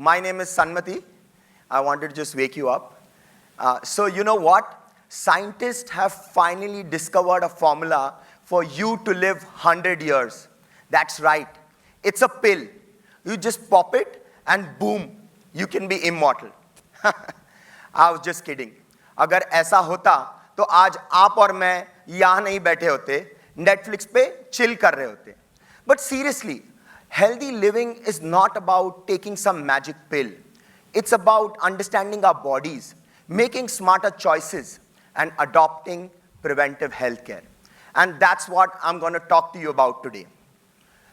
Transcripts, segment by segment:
My name is Sanmati. I wanted to just wake you up. So you know what? Scientists have finally discovered a formula for you to live 100 years. That's right. It's a pill. You just pop it and boom, you can be immortal. I was just kidding. अगर ऐसा होता तो आज आप और मैं यहाँ नहीं बैठे होते, Netflix पे chill कर रहे होते. But seriously, healthy living is not about taking some magic pill. It's about understanding our bodies, making smarter choices, and adopting preventive healthcare. And that's what I'm going to talk to you about today.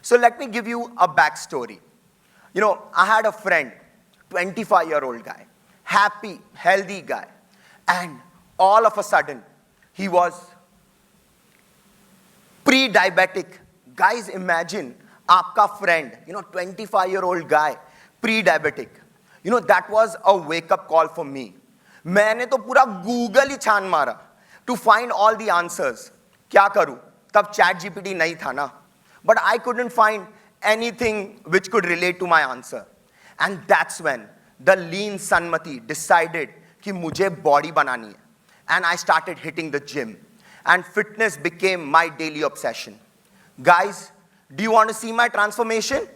So let me give you a backstory. You know, I had a friend, 25-year-old guy, happy, healthy guy. And all of a sudden, he was pre-diabetic. Guys, imagine, aapka friend, 25-year-old guy, pre-diabetic. That was a wake-up call for me. मैंने तो पूरा Google ही छान मारा to find all the answers. क्या करूं? तब ChatGPT नहीं था ना. But I couldn't find anything which could relate to my answer. And that's when the lean Sanmati decided कि मुझे body बनानी है. And I started hitting the gym. And fitness became my daily obsession. Guys, do you want to see my transformation?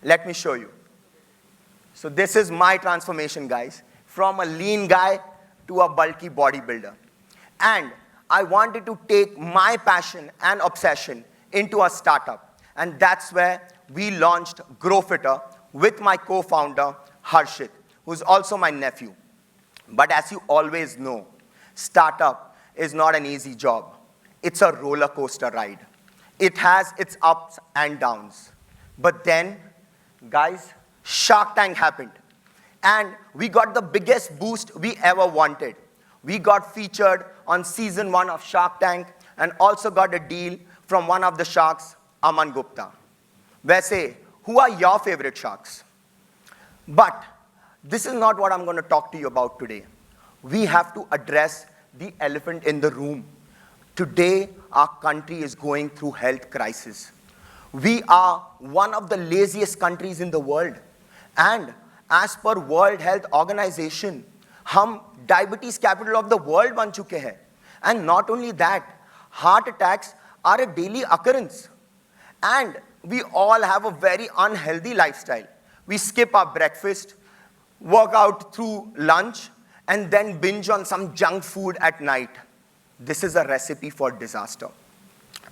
Let me show you. So this is my transformation, guys. From a lean guy to a bulky bodybuilder. And I wanted to take my passion and obsession into a startup. And that's where we launched GrowFitter with my co-founder, Harshit, who's also my nephew. But as you always know, startup is not an easy job. It's a roller coaster ride. It has its ups and downs. But then, guys, Shark Tank happened. And we got the biggest boost we ever wanted. We got featured on season 1 of Shark Tank and also got a deal from one of the sharks, Aman Gupta. Vaise, who are your favorite sharks? But this is not what I'm going to talk to you about today. We have to address the elephant in the room. Today, our country is going through health crisis. We are one of the laziest countries in the world. And as per World Health Organization, हम diabetes capital of the world बन चुके हैं. And not only that, heart attacks are a daily occurrence. And we all have a very unhealthy lifestyle. We skip our breakfast, work out through lunch, and then binge on some junk food at night. This is a recipe for disaster.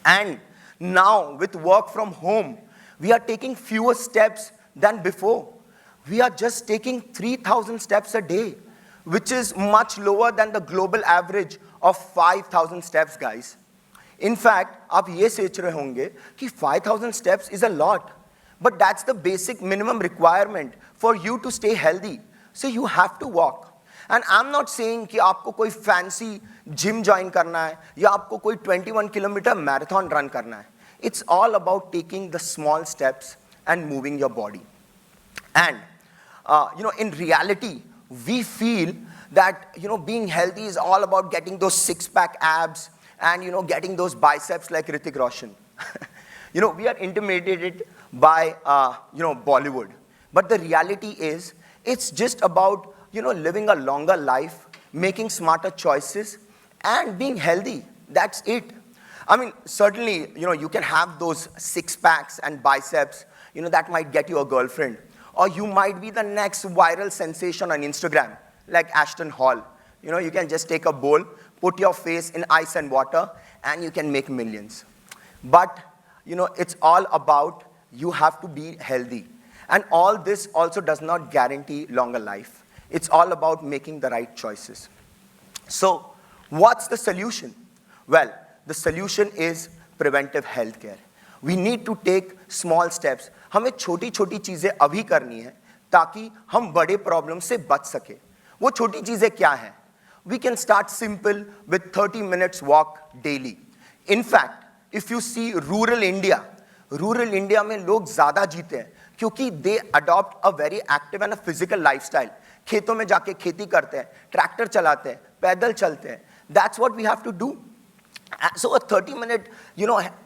And now, with work from home, we are taking fewer steps than before. We are just taking 3,000 steps a day, which is much lower than the global average of 5,000 steps, guys. In fact, आप ये सोच रहे होंगे कि 5,000 steps is a lot, but that's the basic minimum requirement for you to stay healthy. So you have to walk. And I'm not saying कि आपको कोई fancy gym join करना है या आपको कोई 21 kilometer marathon run करना है. It's all about taking the small steps and moving your body. And in reality, we feel that being healthy is all about getting those six-pack abs and getting those biceps like Hrithik Roshan. We are intimidated by Bollywood, but the reality is it's just about living a longer life, making smarter choices, and being healthy. That's it. I mean, certainly, you can have those six-packs and biceps, that might get you a girlfriend. Or you might be the next viral sensation on Instagram, like Ashton Hall. You can just take a bowl, put your face in ice and water, and you can make millions. But, it's all about you have to be healthy. And all this also does not guarantee longer life. It's all about making the right choices. So, what's the solution? Well, the solution is preventive healthcare. We need to take small steps. हमें छोटी-छोटी चीजें अभी करनी है ताकि हम बड़े problem से बच सके. वो छोटी चीजें क्या हैं? We can start simple with 30 minutes walk daily. In fact, if you see rural India में लोग ज़्यादा जीते हैं क्योंकि they adopt a very active and a physical lifestyle. खेतों में जाके खेती करते हैं, ट्रैक्टर चलाते हैं, पैदल चलते हैं. That's what we have to do. So a 30-minute,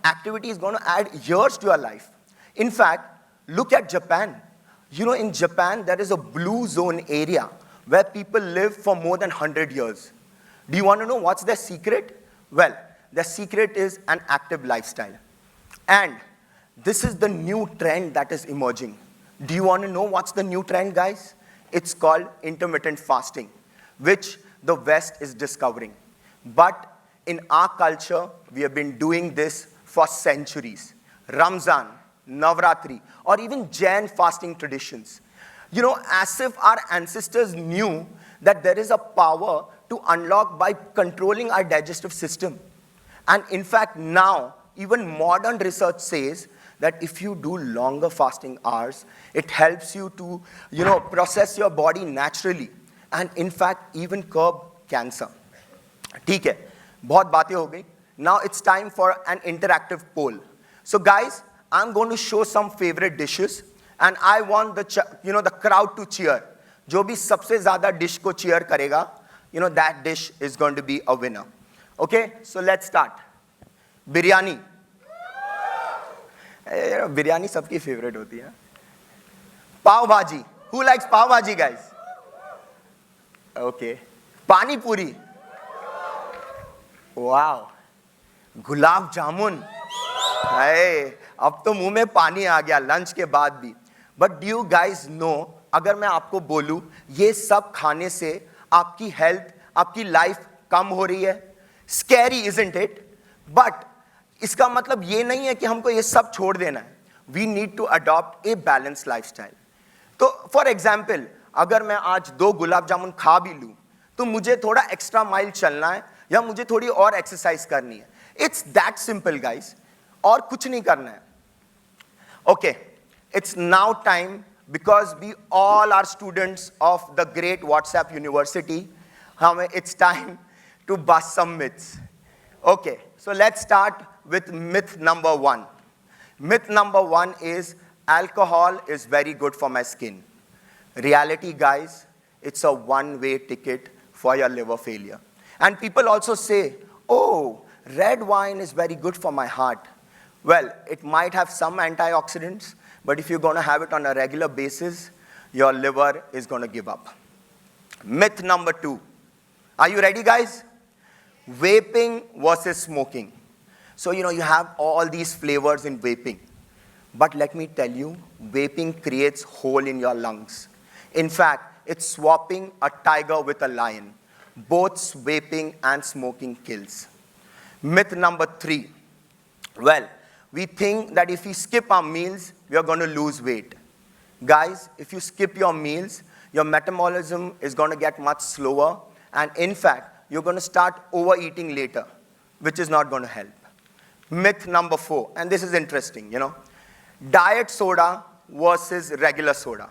activity is going to add years to your life. In fact, look at Japan. You know, in Japan, there is a blue zone area where people live for more than 100 years. Do you want to know what's their secret? Well, their secret is an active lifestyle. And this is the new trend that is emerging. Do you want to know what's the new trend, guys? It's called intermittent fasting, which the West is discovering. But in our culture, we have been doing this for centuries. Ramzan, Navratri, or even Jain fasting traditions. You know, as if our ancestors knew that there is a power to unlock by controlling our digestive system. And in fact, now, even modern research says that if you do longer fasting hours, it helps you to, process your body naturally. And in fact, even curb cancer. ठीक है, बहुत बातें हो गई. Now it's time for an interactive poll. So guys, I'm going to show some favorite dishes, and I want the crowd to cheer. जो भी सबसे ज़्यादा dish को cheer करेगा, that dish is going to be a winner. Okay, so let's start. Biryani. Biryani सबकी favourite होती है. पाव भाजी. Who likes पाव भाजी, guys? Okay. पानी पूरी. Wow. गुलाब जामुन. Hey, अब तो मुंह में पानी आ गया लंच के बाद भी. But do you guys know, अगर मैं आपको बोलूं, ये सब खाने से आपकी हेल्थ, आपकी लाइफ कम हो रही है. Scary, isn't it? But इसका मतलब ये नहीं है कि हमको ये सब छोड़ देना है. We need to adopt a balanced lifestyle. तो फॉर एग्जाम्पल, अगर मैं आज 2 गुलाब जामुन खा भी लूं, तो मुझे थोड़ा एक्स्ट्रा माइल चलना है या मुझे थोड़ी और एक्सरसाइज करनी है. इट्स दैट सिंपल गाइस, और कुछ नहीं करना है. Okay, it's now time, because we all are students of the great WhatsApp university. हमें it's time to bust some myths. Okay, so let's start with myth number 1. Myth number 1 is alcohol is very good for my skin. Reality, guys, it's a one-way ticket for your liver failure. And people also say, oh, red wine is very good for my heart. Well, it might have some antioxidants, but if you're going to have it on a regular basis, your liver is going to give up. Myth number 2. Are you ready, guys? Vaping versus smoking. So, you have all these flavors in vaping. But let me tell you, vaping creates hole in your lungs. In fact, it's swapping a tiger with a lion. Both vaping and smoking kills. Myth number 3. Well, we think that if we skip our meals, we are going to lose weight. Guys, if you skip your meals, your metabolism is going to get much slower. And in fact, you're going to start overeating later, which is not going to help. Myth number 4, and this is interesting, diet soda versus regular soda.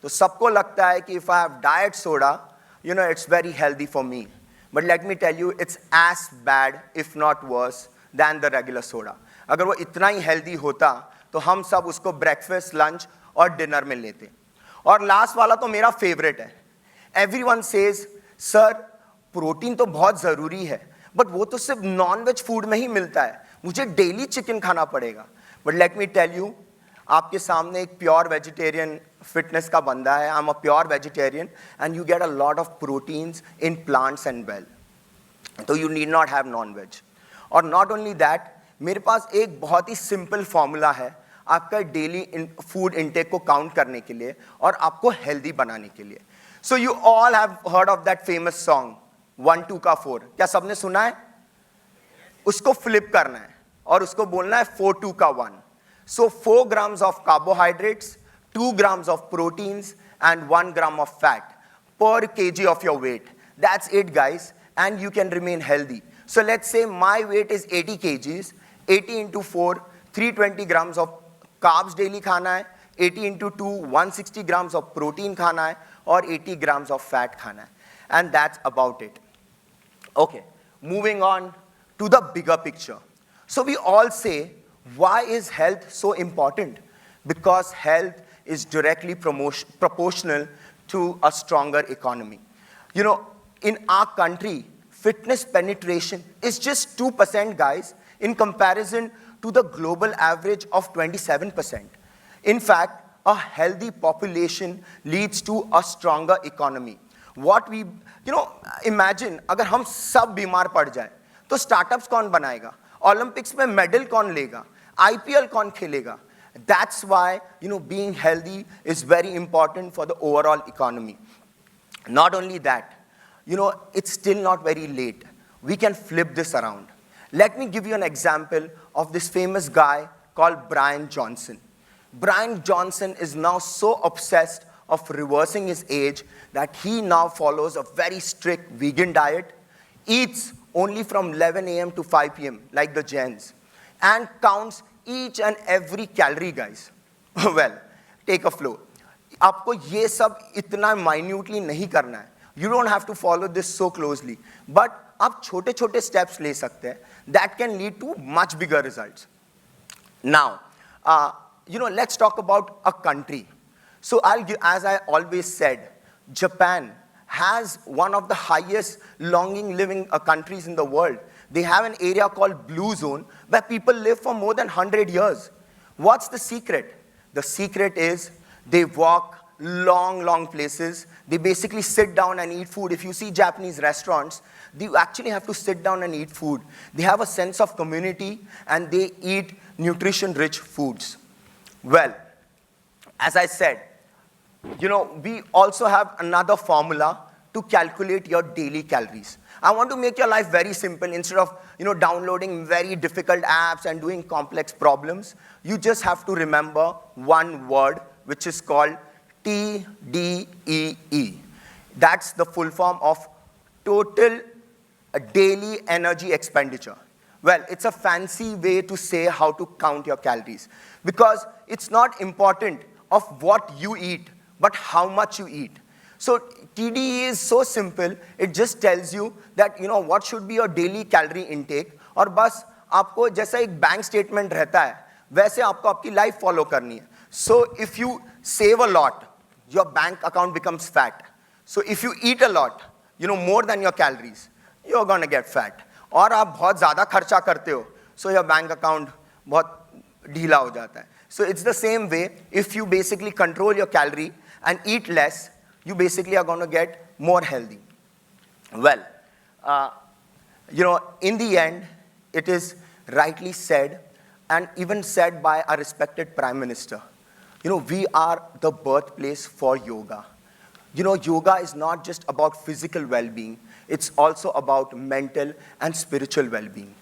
So सबको लगता है कि if I have diet soda, it's very healthy for me. But let me tell you, it's as bad, if not worse, than the regular soda. अगर वो इतना ही healthy होता, तो हम सब उसको breakfast, lunch और dinner में लेते. और last वाला तो मेरा favorite है. Everyone says, sir, प्रोटीन तो बहुत ज़रूरी है, बट वो तो सिर्फ नॉन वेज फूड में ही मिलता है. मुझे डेली चिकन खाना पड़ेगा. But let me tell you, आपके सामने एक प्योर वेजिटेरियन फिटनेस का बंदा है. I am a pure vegetarian and you get a lot of proteins in plants and well. तो you need not have non veg. और नॉट ओनली दैट, मेरे पास एक बहुत ही सिंपल फॉर्मूला है आपका डेली फूड इनटेक को काउंट करने के लिए और आपको हेल्दी बनाने के लिए. So you all have heard of that famous song 1 2 का 4. क्या सबने सुना है? उसको फ्लिप करना है और उसको बोलना है 4 2 का 1. So 4 grams of carbohydrates, 2 grams of proteins, and 1 gram of fat per kg of your weight. That's it, guys, and you can remain healthy. So let's say my weight is 80 kgs, 80 into 4, 320 grams of carbs daily खाना है, 80 into 2, 160 grams of protein खाना है, और 80 grams of fat खाना है. And that's about it. Okay, moving on to the bigger picture. So we all say, why is health so important? Because health is directly proportional to a stronger economy. You know, in our country, fitness penetration is just 2%, guys, in comparison to the global average of 27%. In fact, a healthy population leads to a stronger economy. What we, imagine अगर हम सब बीमार पड़ जाए तो startups कौन बनाएगा, Olympics में मेडल कौन लेगा, आईपीएल कौन खेलेगा? That's why, being healthy is very important for the overall economy. Not only that, it's still not very late. We can flip this around. Let me give you an example of this famous guy called Brian Johnson. Brian Johnson is now so obsessed of reversing his age that he now follows a very strict vegan diet, eats only from 11 a.m. to 5 p.m. like the Jains, and counts each and every calorie, guys. Well, take a flow. आपको ये सब इतना minutely नहीं करना है. You don't have to follow this so closely. But आप छोटे-छोटे steps ले सकते हैं that can lead to much bigger results. Now, let's talk about a country. So as I always said, Japan has one of the highest longing living countries in the world. They have an area called Blue Zone where people live for more than 100 years. What's the secret? The secret is they walk long places. They basically sit down and eat food. If you see Japanese restaurants, you actually have to sit down and eat food. They have a sense of community and they eat nutrition-rich foods. Well, as I said, we also have another formula to calculate your daily calories. I want to make your life very simple. Instead of, downloading very difficult apps and doing complex problems, you just have to remember one word, which is called TDEE. That's the full form of total daily energy expenditure. Well, it's a fancy way to say how to count your calories, because it's not important of what you eat, but how much you eat. So TDE is so simple, it just tells you that, what should be your daily calorie intake, और बस आपको जैसा एक bank statement रहता है, वैसे आपको आपकी लाइफ फॉलो करनी है. So if you save a lot, your bank account becomes fat. So if you eat a lot, more than your calories, you're gonna get fat. और आप बहुत ज़्यादा खर्चा करते हो, so your bank account बहुत ढीला हो जाता है. So it's the same way, if you basically control your calorie and eat less, you basically are going to get more healthy. Well, in the end, it is rightly said, and even said by our respected Prime Minister, we are the birthplace for yoga. Yoga is not just about physical well-being, it's also about mental and spiritual well-being.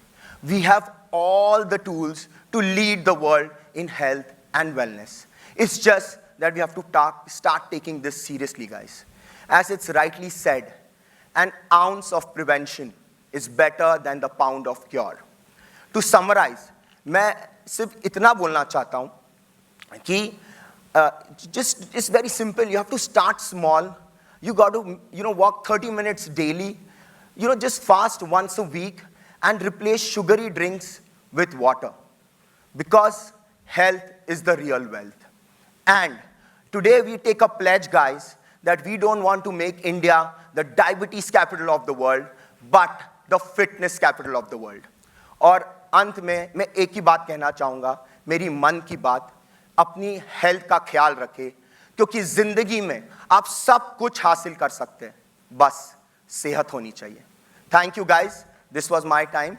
We have all the tools to lead the world in health and wellness. It's just that we have to start taking this seriously, guys. As it's rightly said, an ounce of prevention is better than the pound of cure. To summarize, मैं सिर्फ इतना बोलना चाहता हूँ कि just very simple. You have to start small. You got to walk 30 minutes daily. Just fast once a week and replace sugary drinks with water, because health is the real wealth. And today we take a pledge, guys, that we don't want to make India the diabetes capital of the world, but the fitness capital of the world. और अंत में मैं एक ही बात कहना चाहूँगा, मेरी मन की बात, अपनी हेल्थ का ख्याल रखें, क्योंकि जिंदगी में आप सब कुछ हासिल कर सकते हैं, बस सेहत होनी चाहिए. Thank you, guys. This was my time.